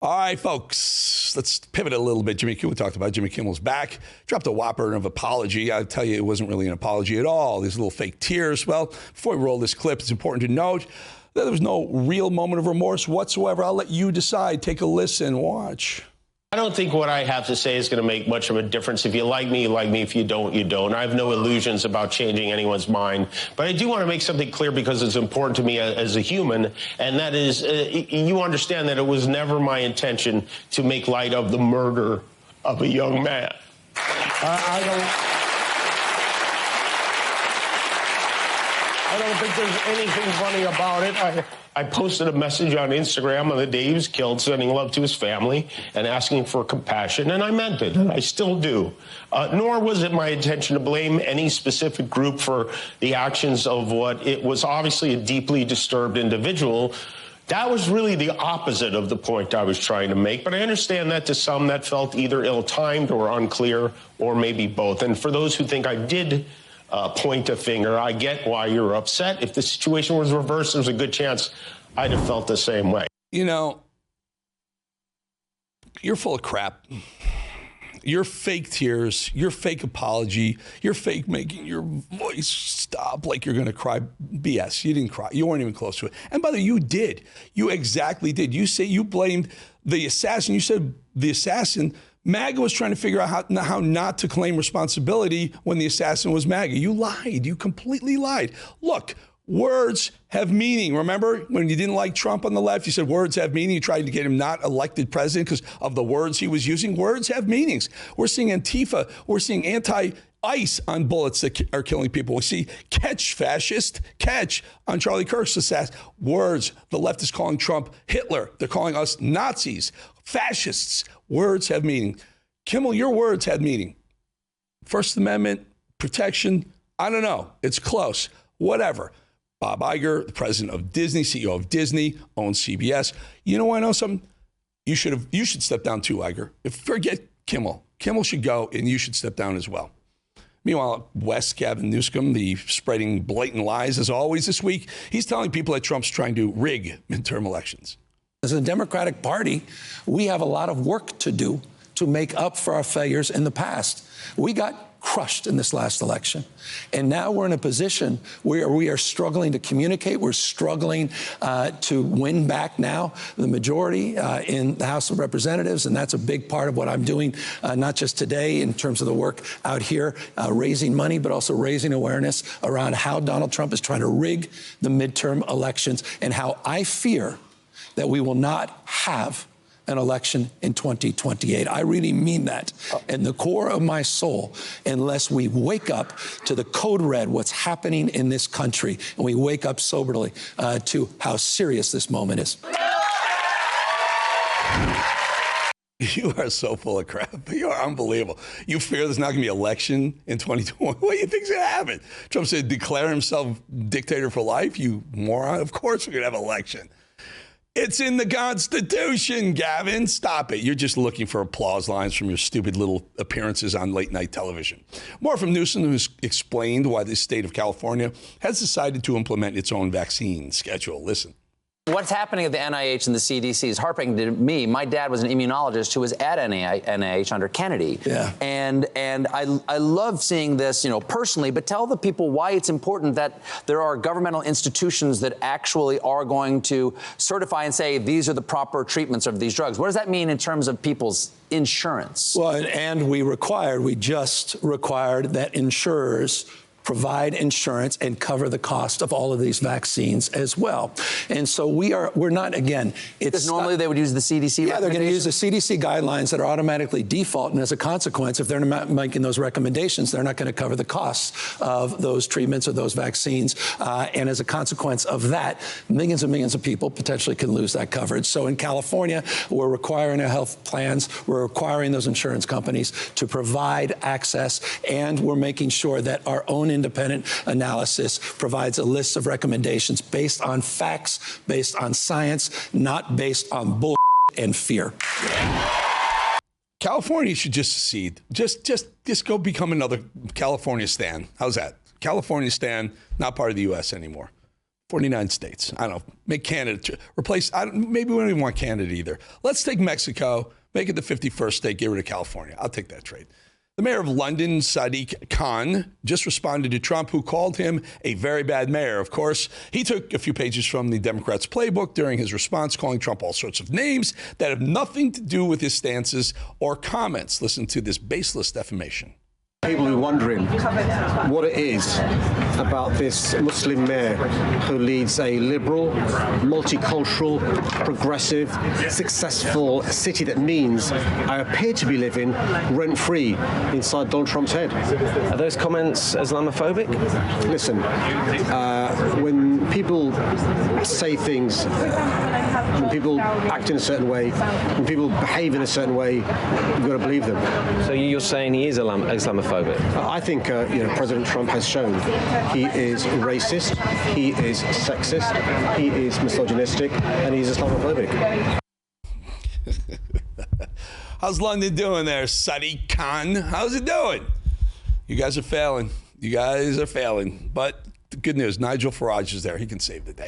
All right, folks, let's pivot a little bit. Jimmy Kimmel, we talked about Jimmy Kimmel's back, dropped a whopper of apology. I tell you, it wasn't really an apology at all. These little fake tears. Well, before we roll this clip, it's important to note that there was no real moment of remorse whatsoever. I'll let you decide. Take a listen. Watch. I don't think what I have to say is going to make much of a difference. If you like me, you like me. If you don't, you don't. I have no illusions about changing anyone's mind. But I do want to make something clear because it's important to me as a human, and that is you understand that it was never my intention to make light of the murder of a young man. I don't think there's anything funny about it. I posted a message on Instagram on the day he was killed, sending love to his family and asking for compassion, and I meant it, and I still do. Nor was it my intention to blame any specific group for the actions of what it was obviously a deeply disturbed individual. That was really the opposite of the point I was trying to make, but I understand that to some that felt either ill-timed or unclear, or maybe both. And for those who think I did point a finger, I get why you're upset. If the situation was reversed, there's a good chance I'd have felt the same way. You know, you're full of crap. Your fake tears, your fake apology, your fake making your voice stop like you're going to cry. BS. You didn't cry. You weren't even close to it. And by the way, you did. You exactly did. You say you blamed the assassin. You said the assassin. MAGA was trying to figure out how not to claim responsibility when the assassin was MAGA. You lied. You completely lied. Look, words have meaning. Remember when you didn't like Trump on the left, you said words have meaning. You tried to get him not elected president because of the words he was using. Words have meanings. We're seeing Antifa. We're seeing anti-ICE on bullets that are killing people. We see catch fascist, catch on Charlie Kirk's assassin. Words. The left is calling Trump Hitler. They're calling us Nazis, fascists. Words have meaning. Kimmel, your words had meaning. First Amendment, protection, I don't know. It's close. Whatever. Bob Iger, the president of Disney, CEO of Disney, owns CBS. You know what? I know something? You should step down too, Iger. Forget Kimmel. Kimmel should go, and you should step down as well. Meanwhile, West, Gavin Newsom, the spreading blatant lies as always this week, he's telling people that Trump's trying to rig midterm elections. As a Democratic Party, we have a lot of work to do to make up for our failures in the past. We got crushed in this last election. And now we're in a position where we are struggling to communicate. We're struggling to win back now the majority in the House of Representatives. And that's a big part of what I'm doing, not just today in terms of the work out here, raising money, but also raising awareness around how Donald Trump is trying to rig the midterm elections and how I fear that we will not have an election in 2028. I really mean that in the core of my soul, unless we wake up to the code red, what's happening in this country, and we wake up soberly to how serious this moment is. You are so full of crap. You are unbelievable. You fear there's not going to be an election in 2020. What do you think's going to happen? Trump said declare himself dictator for life? You moron. Of course we're going to have an election. It's in the Constitution, Gavin. Stop it. You're just looking for applause lines from your stupid little appearances on late night television. More from Newsom, who's explained why the state of California has decided to implement its own vaccine schedule. Listen. What's happening at the NIH and the CDC is heartbreaking to me. My dad was an immunologist who was at NIH under Kennedy. Yeah. And I love seeing this, personally, but tell the people why it's important that there are governmental institutions that actually are going to certify and say these are the proper treatments of these drugs. What does that mean in terms of people's insurance? Well, and we just required that insurers provide insurance and cover the cost of all of these vaccines as well. And so we're not, again, it's... Because normally they would use the CDC Yeah, they're going to use the CDC guidelines that are automatically default, and as a consequence, if they're not making those recommendations, they're not going to cover the costs of those treatments or those vaccines. And as a consequence of that, millions and millions of people potentially can lose that coverage. So in California, we're requiring our health plans, we're requiring those insurance companies to provide access, and we're making sure that our own independent analysis provides a list of recommendations based on facts, based on science, not based on bull and fear. California should just secede. Just go become another California stan. How's that? California stan, not part of the U.S. anymore. 49 states. I don't know. Make Canada replace. Maybe we don't even want Canada either. Let's take Mexico, make it the 51st state, get rid of California. I'll take that trade. The mayor of London, Sadiq Khan, just responded to Trump, who called him a very bad mayor. Of course, he took a few pages from the Democrats' playbook during his response, calling Trump all sorts of names that have nothing to do with his stances or comments. Listen to this baseless defamation. People are wondering what it is about this Muslim mayor who leads a liberal, multicultural, progressive, successful city that means I appear to be living rent-free inside Donald Trump's head. Are those comments Islamophobic? Listen, when people say things, when people act in a certain way, when people behave in a certain way, you've got to believe them. So you're saying he is Islamophobic? I think President Trump has shown he is racist, he is sexist, he is misogynistic, and he's Islamophobic. How's London doing there, Sadiq Khan? How's it doing? You guys are failing. You guys are failing. But the good news, Nigel Farage is there. He can save the day.